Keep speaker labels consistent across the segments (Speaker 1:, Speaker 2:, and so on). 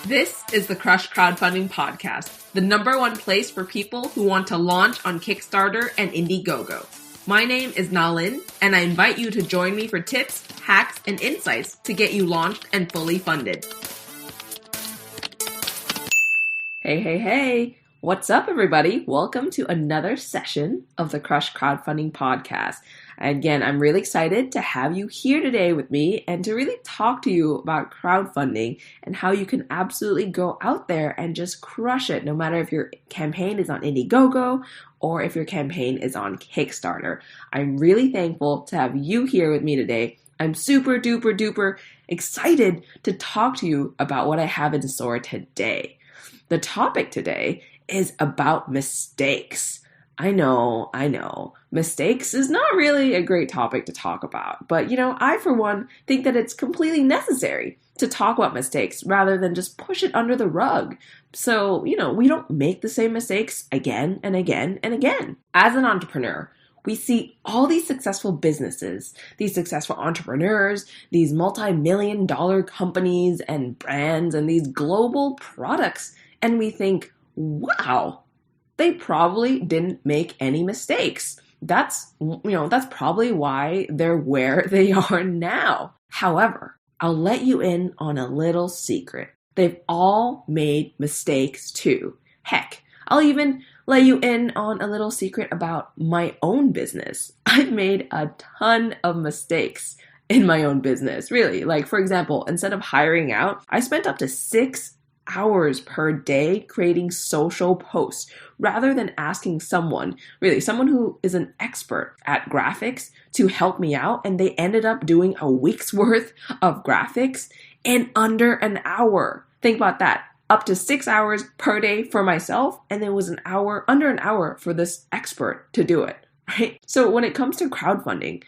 Speaker 1: This is the Crush Crowdfunding Podcast, the #1 place for people who want to launch on Kickstarter and Indiegogo. My name is Nalin, and I invite you to join me for tips, hacks, and insights to get you launched and fully funded. Hey. What's up, everybody? Welcome to another session of the Crush Crowdfunding Podcast. Again, I'm really excited to have you here today with me and to really talk to you about crowdfunding and how you can absolutely go out there and just crush it, no matter if your campaign is on Indiegogo or if your campaign is on Kickstarter. I'm really thankful to have you here with me today. I'm super duper excited to talk to you about what I have in store today. The topic today is about mistakes. I know. Mistakes is not really a great topic to talk about, but I, for one, think that it's completely necessary to talk about mistakes rather than just push it under the rug. So, we don't make the same mistakes again and again and again. As an entrepreneur, we see all these successful businesses, these successful entrepreneurs, these multi-million-dollar companies and brands and these global products, and we think, wow, they probably didn't make any mistakes. That's probably why they're where they are now. However, I'll let you in on a little secret. They've all made mistakes too. Heck, I'll even let you in on a little secret about my own business. I've made a ton of mistakes in my own business, really. Like, for example, instead of hiring out, I spent up to 6 hours per day creating social posts rather than asking someone who is an expert at graphics to help me out, and they ended up doing a week's worth of graphics in under an hour. Think about that. Up to 6 hours per day for myself, and it was under an hour for this expert to do it, right? So when it comes to crowdfunding,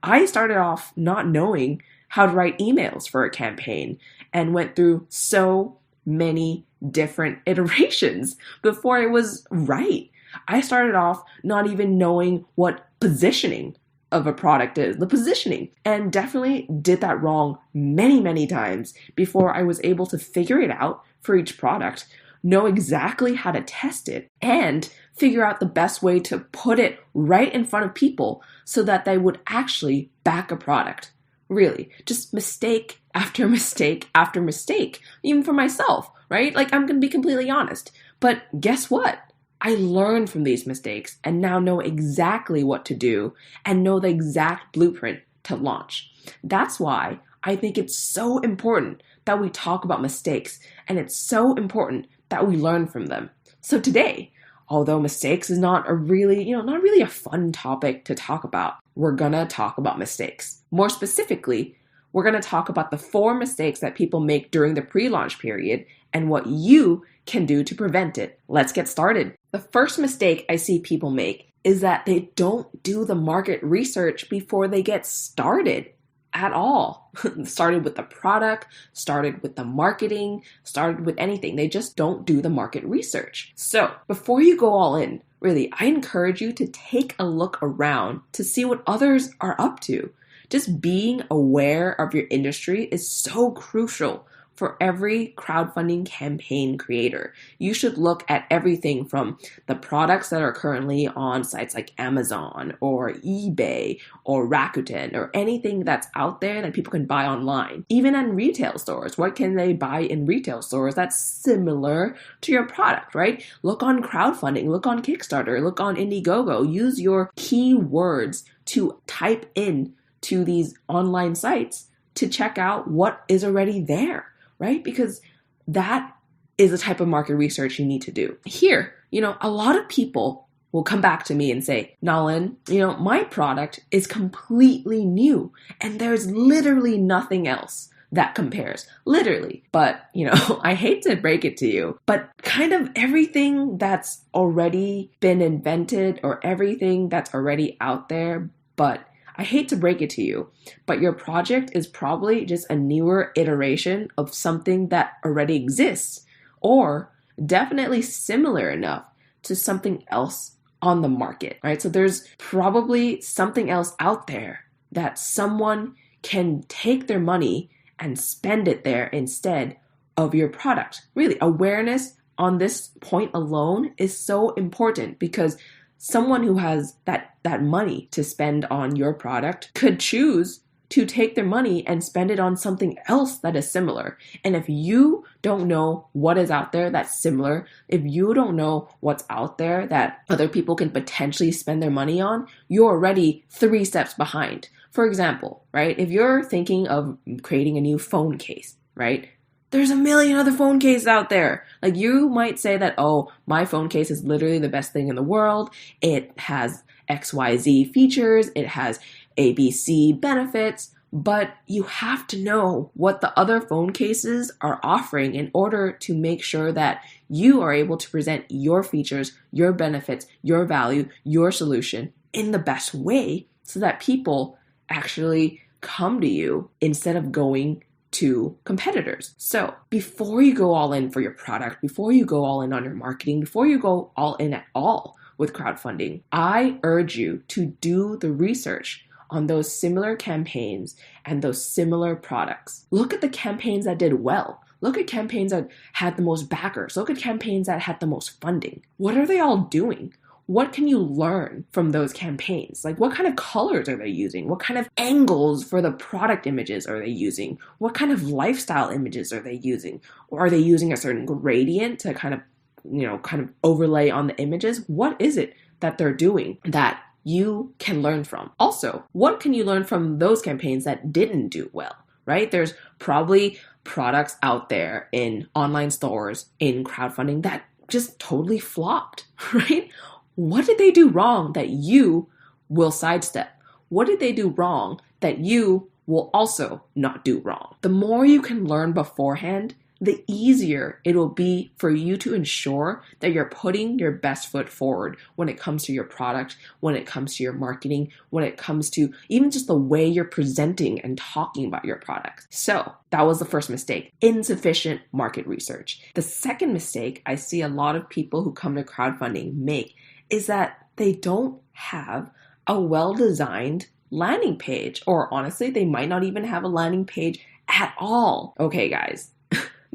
Speaker 1: I started off not knowing how to write emails for a campaign and went through so many different iterations before it was right. I started off not even knowing what positioning of a product is, the positioning, and definitely did that wrong many times before I was able to figure it out for each product, know exactly how to test it, and figure out the best way to put it right in front of people so that they would actually back a product. Really, just mistake after mistake after mistake, even for myself, right? Like, I'm going to be completely honest. But guess what? I learned from these mistakes and now know exactly what to do and know the exact blueprint to launch. That's why I think it's so important that we talk about mistakes, and it's so important that we learn from them. So today, although mistakes is not really a fun topic to talk about, we're gonna talk about mistakes. More specifically, we're gonna talk about the 4 mistakes that people make during the pre-launch period and what you can do to prevent it. Let's get started. The first mistake I see people make is that they don't do the market research before they get started at all. Started with the product, started with the marketing, started with anything. They just don't do the market research. So before you go all in, really, I encourage you to take a look around to see what others are up to. Just being aware of your industry is so crucial for every crowdfunding campaign creator. You should look at everything from the products that are currently on sites like Amazon or eBay or Rakuten or anything that's out there that people can buy online. Even in retail stores, what can they buy in retail stores that's similar to your product, right? Look on crowdfunding, look on Kickstarter, look on Indiegogo. Use your keywords to type in to these online sites to check out what is already there, right? Because that is the type of market research you need to do. Here, a lot of people will come back to me and say, Nalin, my product is completely new and there's literally nothing else that compares. Literally. But, I hate to break it to you, but kind of everything that's already been invented or everything that's already out there, but I hate to break it to you, but your project is probably just a newer iteration of something that already exists, or definitely similar enough to something else on the market, right? So there's probably something else out there that someone can take their money and spend it there instead of your product. Really, awareness on this point alone is so important because someone who has that money to spend on your product could choose to take their money and spend it on something else that is similar. And if you don't know what is out there that's similar, if you don't know what's out there that other people can potentially spend their money on, you're already 3 steps behind. For example, right? If you're thinking of creating a new phone case, right? There's a million other phone cases out there. Like you might say that, oh, my phone case is literally the best thing in the world. It has XYZ features. It has ABC benefits. But you have to know what the other phone cases are offering in order to make sure that you are able to present your features, your benefits, your value, your solution in the best way so that people actually come to you instead of going to competitors. So before you go all in for your product, before you go all in on your marketing, before you go all in at all with crowdfunding, I urge you to do the research on those similar campaigns and those similar products. Look at the campaigns that did well. Look at campaigns that had the most backers. Look at campaigns that had the most funding. What are they all doing? What can you learn from those campaigns? Like what kind of colors are they using? What kind of angles for the product images are they using? What kind of lifestyle images are they using? Or are they using a certain gradient to kind of overlay on the images? What is it that they're doing that you can learn from? Also, what can you learn from those campaigns that didn't do well, right? There's probably products out there in online stores, in crowdfunding that just totally flopped, right? What did they do wrong that you will sidestep? What did they do wrong that you will also not do wrong? The more you can learn beforehand, the easier it will be for you to ensure that you're putting your best foot forward when it comes to your product, when it comes to your marketing, when it comes to even just the way you're presenting and talking about your product. So that was the first mistake, insufficient market research. The second mistake I see a lot of people who come to crowdfunding make is that they don't have a well-designed landing page, or honestly, they might not even have a landing page at all. Okay, guys,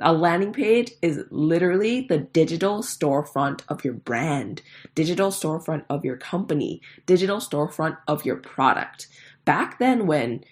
Speaker 1: a landing page is literally the digital storefront of your brand, digital storefront of your company, digital storefront of your product. Back then when,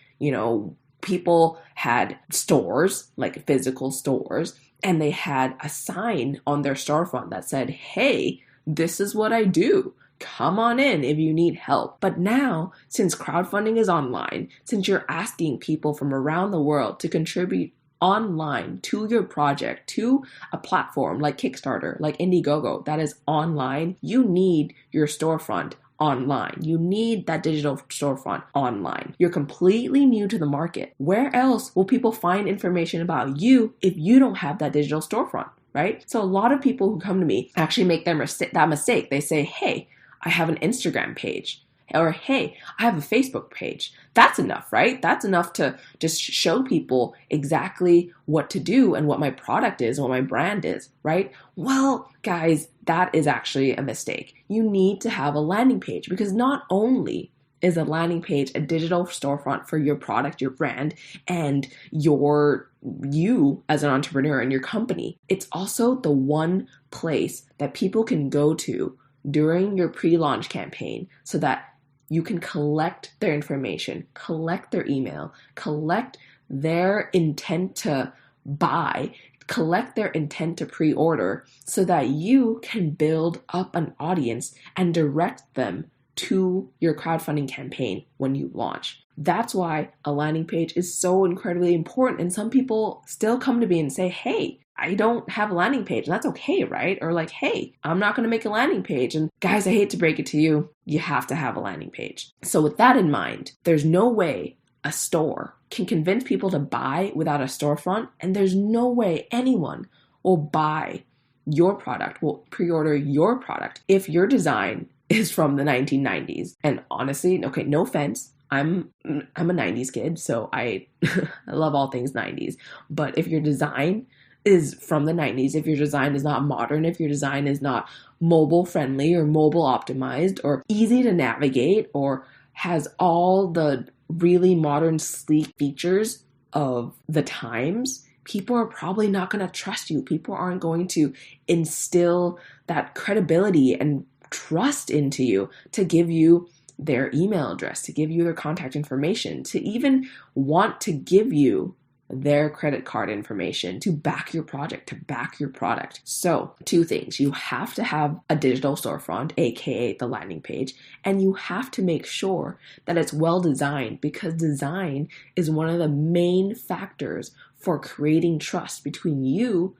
Speaker 1: people had stores, like physical stores, and they had a sign on their storefront that said, hey, this is what I do. Come on in if you need help. But now, since crowdfunding is online, since you're asking people from around the world to contribute online to your project, to a platform like Kickstarter, like Indiegogo, that is online, you need your storefront online. You need that digital storefront online. You're completely new to the market. Where else will people find information about you if you don't have that digital storefront? Right? So a lot of people who come to me actually make that mistake. They say, hey, I have an Instagram page. Or, hey, I have a Facebook page. That's enough, right? That's enough to just show people exactly what to do and what my product is, what my brand is, right? Well, guys, that is actually a mistake. You need to have a landing page because not only is a landing page a digital storefront for your product, your brand, and you as an entrepreneur and your company, it's also the one place that people can go to during your pre-launch campaign so that you can collect their information, collect their email, collect their intent to buy, collect their intent to pre-order so that you can build up an audience and direct them to your crowdfunding campaign when you launch. That's why a landing page is so incredibly important. And some people still come to me and say, hey, I don't have a landing page. And that's okay, right? Or like, hey, I'm not going to make a landing page. And guys, I hate to break it to you, you have to have a landing page. So with that in mind, there's no way a store can convince people to buy without a storefront. And there's no way anyone will buy your product, will pre-order your product if your design is from the 1990s. And honestly, okay, no offense, I'm a 90s kid, so I love all things 90s. But if your design is from the 90s, if your design is not modern, if your design is not mobile friendly or mobile optimized or easy to navigate or has all the really modern sleek features of the times, people are probably not going to trust you. People aren't going to instill that credibility and trust into you to give you their email address, to give you their contact information, to even want to give you their credit card information to back your project, to back your product. So 2 things. You have to have a digital storefront, aka the landing page, and you have to make sure that it's well designed, because design is one of the main factors for creating trust between you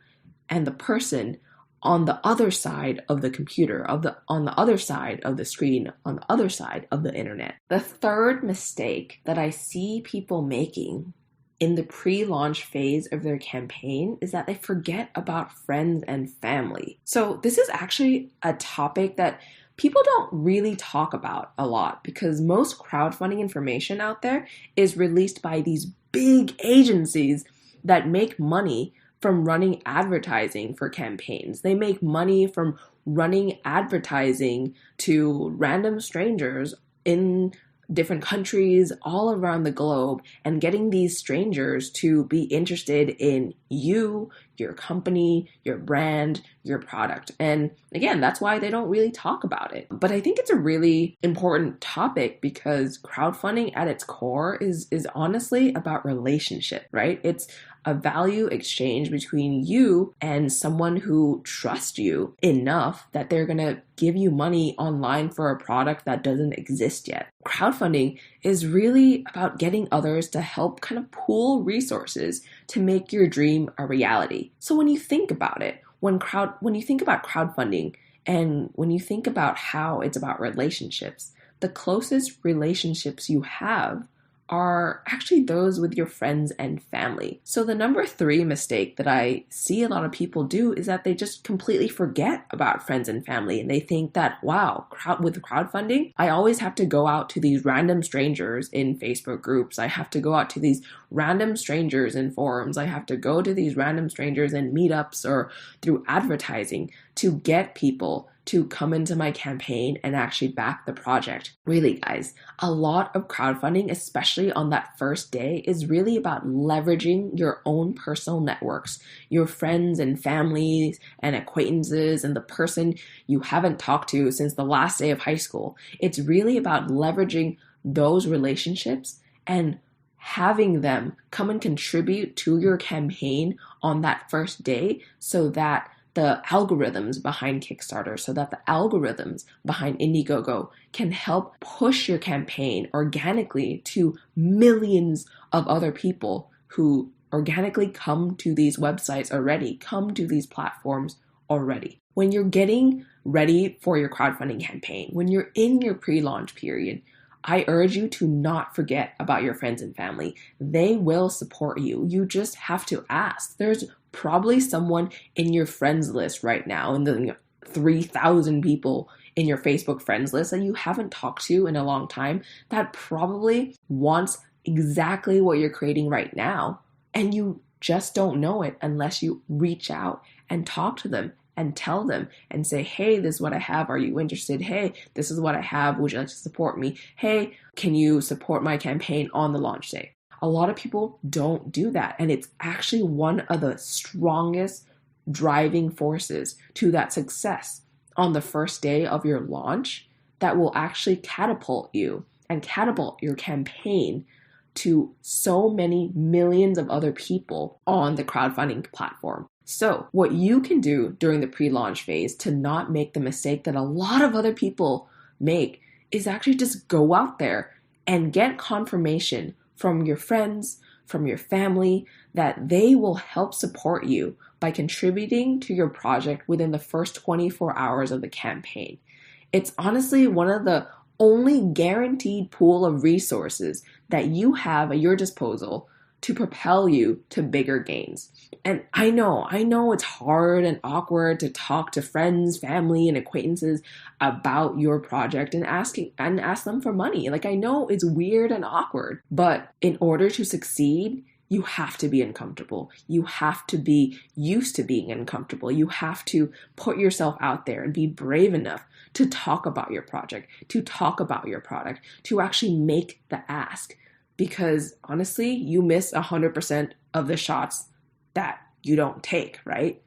Speaker 1: and the person on the other side of the computer, on the other side of the screen, on the other side of the internet. The third mistake that I see people making in the pre-launch phase of their campaign is that they forget about friends and family. So this is actually a topic that people don't really talk about a lot, because most crowdfunding information out there is released by these big agencies that make money from running advertising for campaigns. They make money from running advertising to random strangers in different countries all around the globe, and getting these strangers to be interested in you, your company, your brand, your product. And again, that's why they don't really talk about it. But I think it's a really important topic, because crowdfunding at its core is honestly about relationship, right? It's a value exchange between you and someone who trusts you enough that they're going to give you money online for a product that doesn't exist yet. Crowdfunding is really about getting others to help kind of pool resources to make your dream a reality. So when you think about it, when you think about crowdfunding, and when you think about how it's about relationships, the closest relationships you have are actually those with your friends and family. So the number 3 mistake that I see a lot of people do is that they just completely forget about friends and family, and they think that, wow, with crowdfunding, I always have to go out to these random strangers in Facebook groups. I have to go out to these random strangers in forums. I have to go to these random strangers in meetups or through advertising to get people to come into my campaign and actually back the project. Really, guys, a lot of crowdfunding, especially on that first day, is really about leveraging your own personal networks, your friends and families and acquaintances, and the person you haven't talked to since the last day of high school. It's really about leveraging those relationships and having them come and contribute to your campaign on that first day, so that the algorithms behind Kickstarter, so that the algorithms behind Indiegogo can help push your campaign organically to millions of other people who organically come to these websites already, come to these platforms already. When you're getting ready for your crowdfunding campaign, when you're in your pre-launch period, I urge you to not forget about your friends and family. They will support you. You just have to ask. There's probably someone in your friends list right now, in the 3,000 people in your Facebook friends list that you haven't talked to in a long time, that probably wants exactly what you're creating right now. And you just don't know it unless you reach out and talk to them and tell them and say, hey, this is what I have. Are you interested? Hey, this is what I have. Would you like to support me? Hey, can you support my campaign on the launch day? A lot of people don't do that. And it's actually one of the strongest driving forces to that success on the first day of your launch that will actually catapult you and catapult your campaign to so many millions of other people on the crowdfunding platform. So what you can do during the pre-launch phase to not make the mistake that a lot of other people make is actually just go out there and get confirmation from your friends, from your family, that they will help support you by contributing to your project within the first 24 hours of the campaign. It's honestly one of the only guaranteed pool of resources that you have at your disposal to propel you to bigger gains. And I know it's hard and awkward to talk to friends, family, and acquaintances about your project and ask them for money. Like, I know it's weird and awkward, but in order to succeed, you have to be uncomfortable. You have to be used to being uncomfortable. You have to put yourself out there and be brave enough to talk about your project, to talk about your product, to actually make the ask. Because honestly, you miss 100% of the shots that you don't take, right?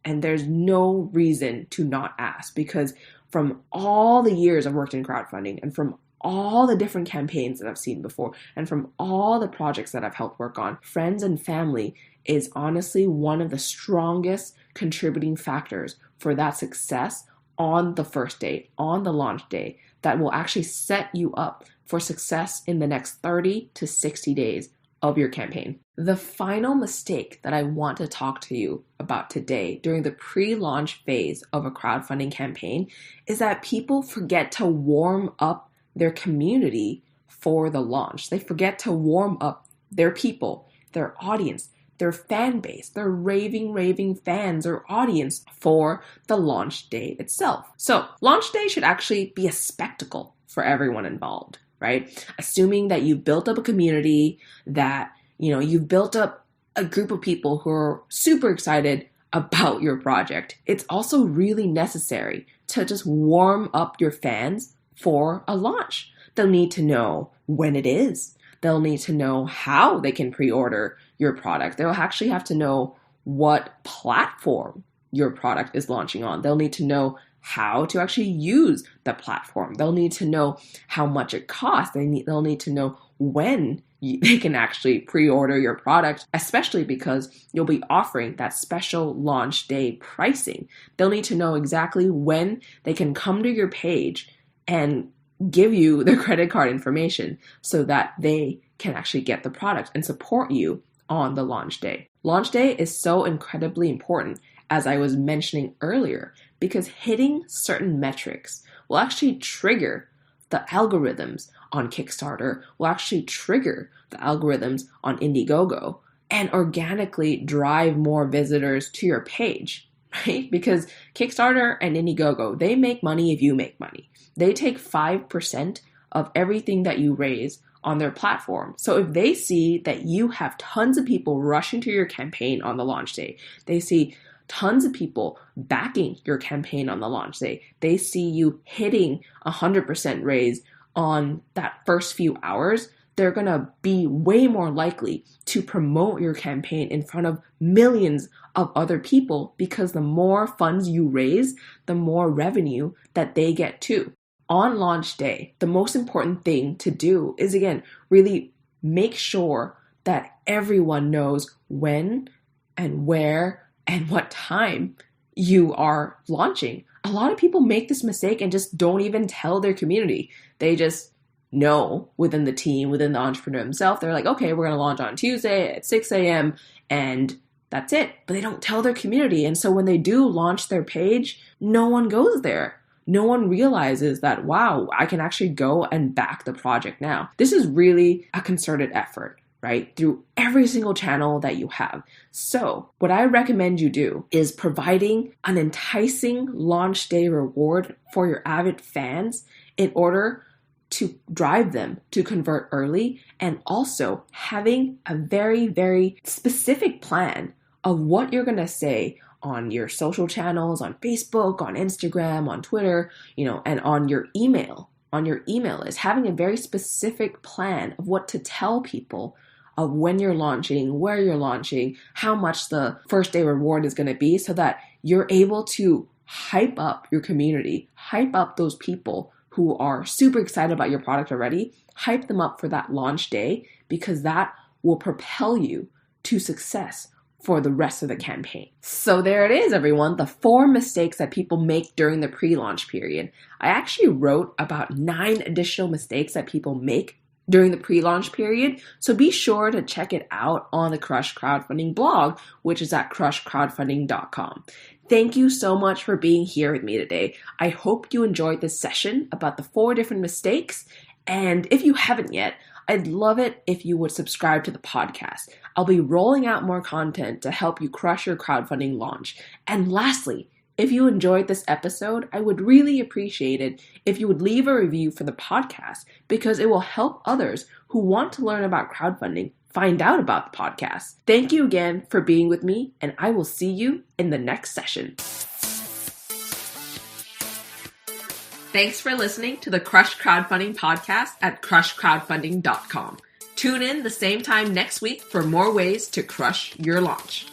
Speaker 1: And there's no reason to not ask, because from all the years I've worked in crowdfunding and from all the different campaigns that I've seen before and from all the projects that I've helped work on, friends and family is honestly one of the strongest contributing factors for that success on the first day, on the launch day, that will actually set you up for success in the next 30 to 60 days of your campaign. The final mistake that I want to talk to you about today during the pre-launch phase of a crowdfunding campaign is that people forget to warm up their community for the launch. They forget to warm up their people, their audience, their fan base, their raving fans or audience for the launch day itself. So launch day should actually be a spectacle for everyone involved, right? Assuming that you built up a community, that you've built up a group of people who are super excited about your project. It's also really necessary to just warm up your fans for a launch. They'll need to know when it is. They'll need to know how they can pre-order your product. They'll actually have to know what platform your product is launching on. They'll need to know how to actually use the platform. They'll need to know how much it costs. They'll need to know when they can actually pre-order your product, especially because you'll be offering that special launch day pricing. They'll need to know exactly when they can come to your page and give you their credit card information so that they can actually get the product and support you on the launch day. Launch day is so incredibly important, as I was mentioning earlier, because hitting certain metrics will actually trigger the algorithms on Kickstarter, will actually trigger the algorithms on Indiegogo, and organically drive more visitors to your page, right? Because Kickstarter and Indiegogo, they make money if you make money. They take 5% of everything that you raise on their platform. So if they see that you have tons of people rushing to your campaign on the launch day, they see tons of people backing your campaign on the launch day, they see you hitting 100% raise on that first few hours, they're going to be way more likely to promote your campaign in front of millions of other people, because the more funds you raise, the more revenue that they get too. On launch day, the most important thing to do is, again, really make sure that everyone knows when and where and what time you are launching. A lot of people make this mistake and just don't even tell their community. They just know within the team, within the entrepreneur himself, they're like, okay, we're going to launch on Tuesday at 6 a.m. and that's it. But they don't tell their community. And so when they do launch their page, no one goes there. No one realizes that, wow, I can actually go and back the project now. This is really a concerted effort, right? Through every single channel that you have. So what I recommend you do is providing an enticing launch day reward for your avid fans in order to drive them to convert early, and also having a very, very specific plan of what you're going to say on your social channels, on Facebook, on Instagram, on Twitter, and on your email list, having a very specific plan of what to tell people of when you're launching, where you're launching, how much the first day reward is going to be, so that you're able to hype up your community, hype up those people who are super excited about your product already, hype them up for that launch day, because that will propel you to success for the rest of the campaign. So there it is, everyone, the 4 mistakes that people make during the pre-launch period. I actually wrote about 9 additional mistakes that people make during the pre-launch period, so be sure to check it out on the Crush Crowdfunding blog, which is at crushcrowdfunding.com. Thank you so much for being here with me today. I hope you enjoyed this session about the 4 different mistakes, and if you haven't yet, I'd love it if you would subscribe to the podcast. I'll be rolling out more content to help you crush your crowdfunding launch. And lastly, if you enjoyed this episode, I would really appreciate it if you would leave a review for the podcast, because it will help others who want to learn about crowdfunding find out about the podcast. Thank you again for being with me, and I will see you in the next session. Thanks for listening to the Crush Crowdfunding Podcast at crushcrowdfunding.com. Tune in the same time next week for more ways to crush your launch.